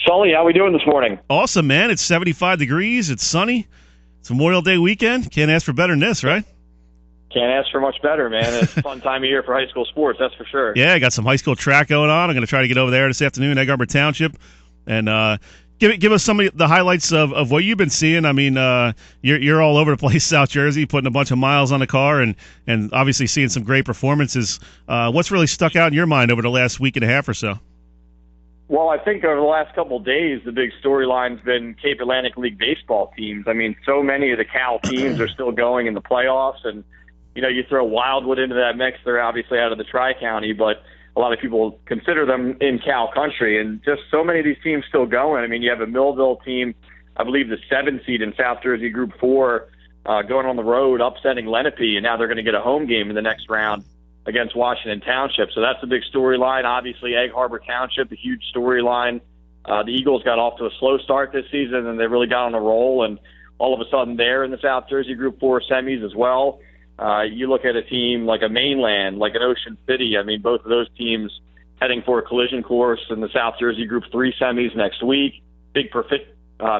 Sully, how we doing this morning? Awesome, man. It's 75 degrees. It's sunny. It's Memorial Day weekend. Can't ask for better than this, right? Can't ask for much better, man. It's a fun time of year for high school sports, that's for sure. Yeah, I got some high school track going on. I'm going to try to get over there this afternoon, Harbor Township, and give us some of the highlights of what you've been seeing. I mean, you're all over the place, South Jersey, putting a bunch of miles on the car, and obviously seeing some great performances. What's really stuck out in your mind over the last week and a half or so? Well, I think over the last couple of days, the big storyline's been Cape Atlantic League baseball teams. I mean, so many of the Cal teams are still going in the playoffs, and you throw Wildwood into that mix. They're obviously out of the Tri-County, but a lot of people consider them in Cal country, and just so many of these teams still going. I mean, you have a Millville team, I believe the 7th seed in South Jersey Group 4, going on the road, upsetting Lenape, and now they're going to get a home game in the next round against Washington Township. So that's a big storyline. Obviously, Egg Harbor Township, a huge storyline. The Eagles got off to a slow start this season, and they really got on a roll, and all of a sudden they're in the South Jersey Group 4 semis as well. You look at a team like a Mainland, like an Ocean City. I mean, both of those teams heading for a collision course in the South Jersey Group 3 semis next week. Big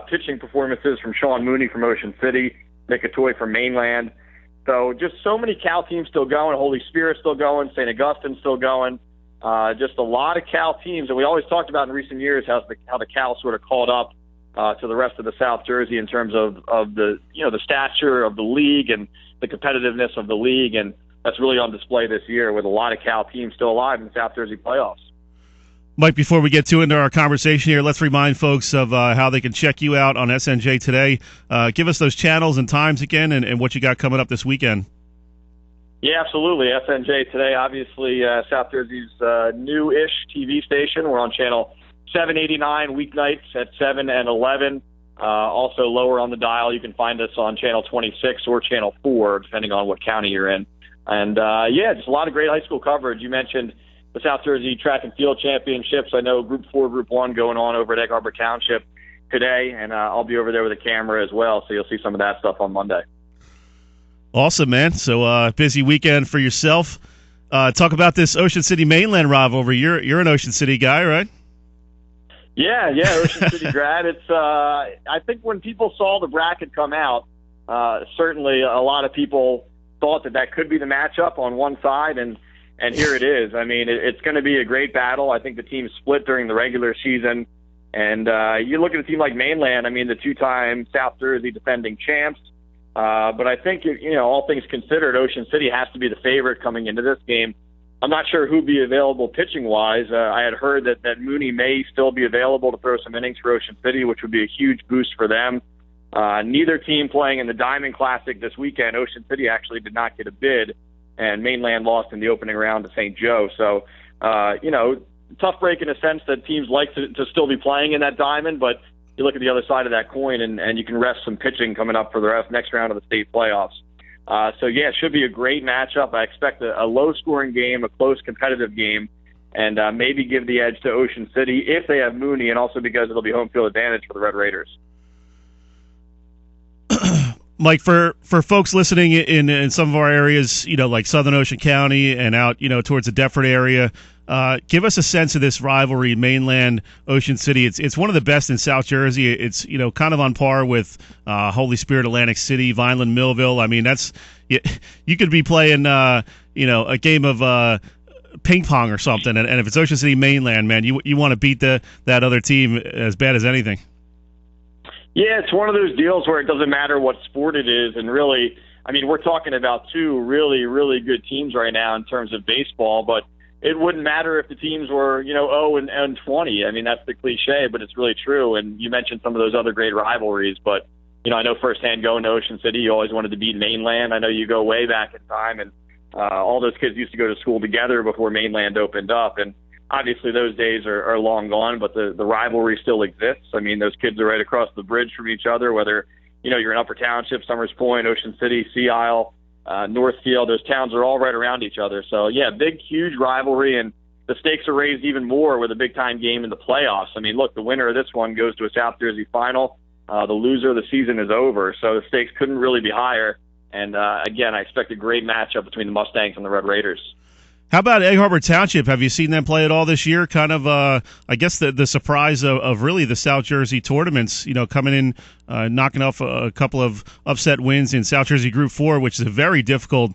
pitching performances from Sean Mooney from Ocean City, Nick Atoy from Mainland. So just so many Cal teams still going. Holy Spirit still going. St. Augustine's still going. Just a lot of Cal teams. And we always talked about in recent years how the Cal sort of caught up to the rest of the South Jersey in terms of the the stature of the league and the competitiveness of the league. And that's really on display this year with a lot of Cal teams still alive in the South Jersey playoffs. Mike, before we get into our conversation here, let's remind folks of how they can check you out on SNJ Today. Give us those channels and times again and what you got coming up this weekend. Yeah, absolutely. SNJ Today, obviously South Jersey's new-ish TV station. We're on channel 789 weeknights at 7 and 11. Also lower on the dial, you can find us on channel 26 or channel 4, depending on what county you're in. And, just a lot of great high school coverage. You mentioned the South Jersey Track and Field Championships. I know Group 4, Group 1 going on over at Egg Harbor Township today, and I'll be over there with a camera as well, so you'll see some of that stuff on Monday. Awesome, man. So busy weekend for yourself. Talk about this Ocean City Mainland rivalry. You're an Ocean City guy, right? Yeah, Ocean City grad. It's I think when people saw the bracket come out, certainly a lot of people thought that could be the matchup on one side, and here it is. I mean, it's going to be a great battle. I think the teams split during the regular season, and you look at a team like Mainland. I mean, the two-time South Jersey defending champs. But I think, all things considered, Ocean City has to be the favorite coming into this game. I'm not sure who'd be available pitching-wise. I had heard that Mooney may still be available to throw some innings for Ocean City, which would be a huge boost for them. Neither team playing in the Diamond Classic this weekend. Ocean City actually did not get a bid, and Mainland lost in the opening round to St. Joe. So, tough break in a sense that teams like to still be playing in that Diamond, but you look at the other side of that coin, and you can rest some pitching coming up for the next round of the state playoffs. It should be a great matchup. I expect a low-scoring game, a close, competitive game, and maybe give the edge to Ocean City if they have Mooney, and also because it'll be home field advantage for the Red Raiders. Mike, for folks listening in some of our areas, like Southern Ocean County and out, towards the Deptford area, give us a sense of this rivalry, Mainland, Ocean City. It's one of the best in South Jersey. It's, kind of on par with Holy Spirit, Atlantic City, Vineland, Millville. I mean, you could be playing, a game of ping pong or something, and if it's Ocean City, Mainland, man, you want to beat that other team as bad as anything. Yeah, it's one of those deals where it doesn't matter what sport it is, and really, I mean, we're talking about two really, really good teams right now in terms of baseball, but it wouldn't matter if the teams were, 0 and 20. I mean, that's the cliche, but it's really true. And you mentioned some of those other great rivalries, but, I know firsthand going to Ocean City, you always wanted to beat Mainland. I know you go way back in time, and all those kids used to go to school together before Mainland opened up. And obviously those days are long gone, but the rivalry still exists. I mean, those kids are right across the bridge from each other, whether, you're in Upper Township, Summers Point, Ocean City, Sea Isle, Northfield. Those towns are all right around each other. So, yeah, big, huge rivalry, and the stakes are raised even more with a big-time game in the playoffs. I mean, look, the winner of this one goes to a South Jersey final. The loser of the season is over, so the stakes couldn't really be higher. And, again, I expect a great matchup between the Mustangs and the Red Raiders. How about Egg Harbor Township? Have you seen them play at all this year? Kind of, I guess the surprise of really the South Jersey tournaments, coming in, knocking off a couple of upset wins in South Jersey Group 4, which is a very difficult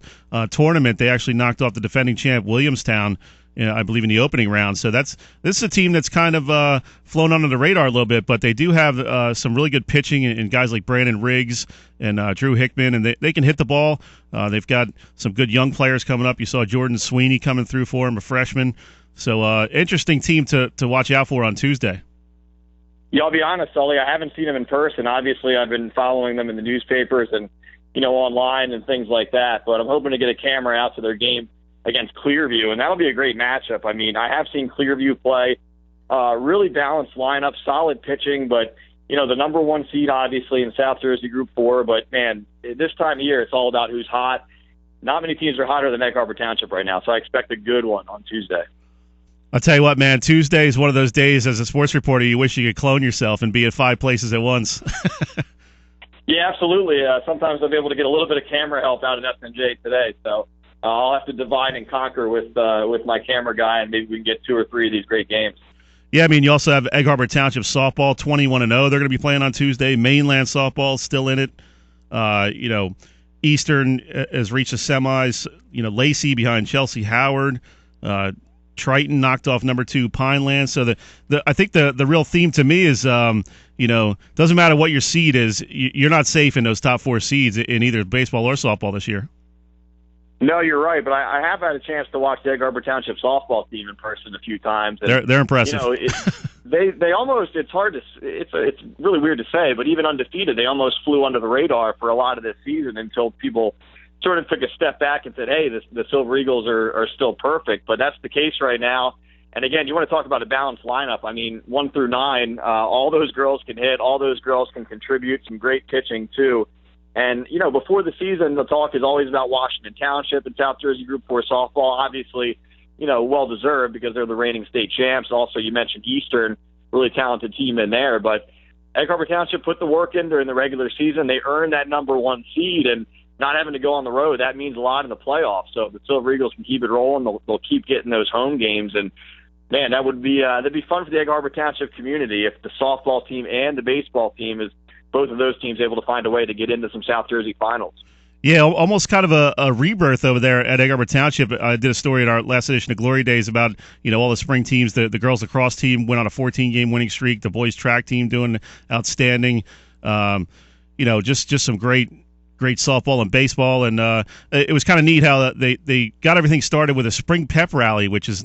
tournament. They actually knocked off the defending champ, Williamstown, I believe, in the opening round. So this is a team that's kind of flown under the radar a little bit, but they do have some really good pitching and guys like Brandon Riggs and Drew Hickman, and they can hit the ball. They've got some good young players coming up. You saw Jordan Sweeney coming through for him, a freshman. So interesting team to watch out for on Tuesday. Yeah, I'll be honest, Sully, I haven't seen them in person. Obviously, I've been following them in the newspapers and, online and things like that, but I'm hoping to get a camera out to their game against Clearview, and that'll be a great matchup. I mean, I have seen Clearview play, really balanced lineup, solid pitching, but, the number one seed, obviously, in South Jersey Group 4, but, man, this time of year, it's all about who's hot. Not many teams are hotter than Egg Harbor Township right now, so I expect a good one on Tuesday. I'll tell you what, man, Tuesday is one of those days as a sports reporter you wish you could clone yourself and be at 5 places at once. Yeah, absolutely. Sometimes I'll be able to get a little bit of camera help out at SNJ Today, so I'll have to divide and conquer with my camera guy, and maybe we can get 2 or 3 of these great games. Yeah, I mean, you also have Egg Harbor Township softball, 21-0. They're going to be playing on Tuesday. Mainland softball still in it. Eastern has reached the semis. Lacey behind Chelsea Howard. Triton knocked off number 2 Pineland. So I think the real theme to me is doesn't matter what your seed is, you're not safe in those top 4 seeds in either baseball or softball this year. No, you're right, but I have had a chance to watch the Egg Harbor Township softball team in person a few times. And, they're impressive. They almost, it's hard to, it's really weird to say, but even undefeated, they almost flew under the radar for a lot of this season until people sort of took a step back and said, hey, the Silver Eagles are still perfect, but that's the case right now. And again, you want to talk about a balanced lineup. I mean, 1 through 9, all those girls can hit, all those girls can contribute, some great pitching too. And, before the season, the talk is always about Washington Township and South Jersey Group 4 softball. Obviously, well-deserved because they're the reigning state champs. Also, you mentioned Eastern, really talented team in there. But Egg Harbor Township put the work in during the regular season. They earned that number 1 seed, and not having to go on the road, that means a lot in the playoffs. So if the Silver Eagles can keep it rolling, they'll keep getting those home games. And, man, that'd be fun for the Egg Harbor Township community if the softball team and the baseball team is both of those teams able to find a way to get into some South Jersey finals. Yeah, almost kind of a rebirth over there at Egg Harbor Township. I did a story in our last edition of Glory Days about, all the spring teams. The girls lacrosse team went on a 14-game winning streak. The boys track team doing outstanding. Just some great softball and baseball, and it was kind of neat how they got everything started with a spring pep rally, which is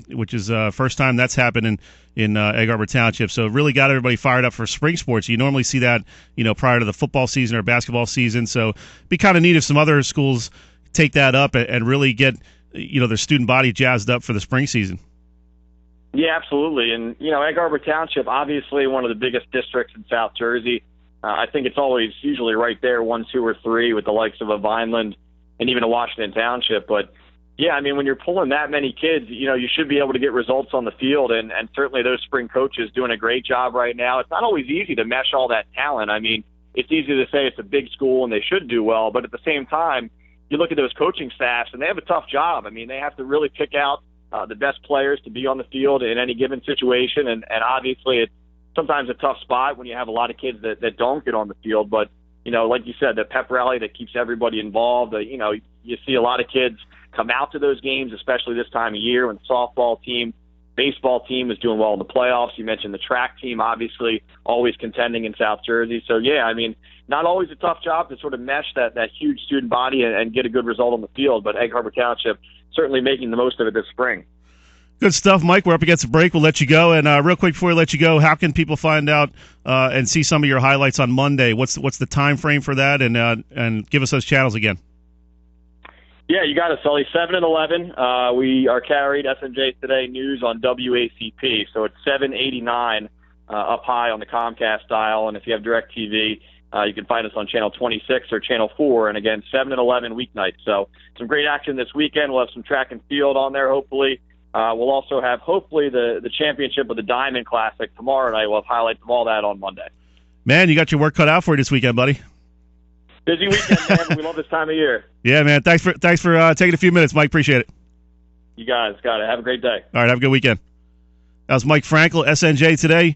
first time that's happened in Egg Harbor Township. So it really got everybody fired up for spring sports. You normally see that prior to the football season or basketball season. So it'd be kind of neat if some other schools take that up and really get their student body jazzed up for the spring season. Yeah, absolutely. And Egg Harbor Township, obviously one of the biggest districts in South Jersey. I think it's always usually right there, 1, 2, or 3 with the likes of a Vineland and even a Washington Township. But, yeah, I mean, when you're pulling that many kids, you should be able to get results on the field. And certainly those spring coaches doing a great job right now. It's not always easy to mesh all that talent. I mean, it's easy to say it's a big school and they should do well. But at the same time, you look at those coaching staffs and they have a tough job. I mean, they have to really pick out the best players to be on the field in any given situation. And obviously it's sometimes a tough spot when you have a lot of kids that don't get on the field. But, like you said, the pep rally that keeps everybody involved, you see a lot of kids come out to those games, especially this time of year when the softball team, baseball team is doing well in the playoffs. You mentioned the track team, obviously, always contending in South Jersey. So, yeah, I mean, not always a tough job to sort of mesh that huge student body and get a good result on the field, but Egg Harbor Township certainly making the most of it this spring. Good stuff, Mike. We're up against a break. We'll let you go. And real quick before we let you go, how can people find out and see some of your highlights on Monday? What's the time frame for that? And give us those channels again. Yeah, you got it, Sully. 7 and 11. We are carried SNJ Today News on WACP. So it's 789 up high on the Comcast dial. And if you have DirecTV, you can find us on Channel 26 or Channel 4. And again, 7 and 11 weeknights. So some great action this weekend. We'll have some track and field on there, hopefully. We'll also have, hopefully, the championship of the Diamond Classic tomorrow night. We'll have highlights of all that on Monday. Man, you got your work cut out for you this weekend, buddy. Busy weekend, man. We love this time of year. Yeah, man. Thanks for taking a few minutes, Mike. Appreciate it. You guys got it. Have a great day. All right, have a good weekend. That was Mike Frankel, SNJ Today.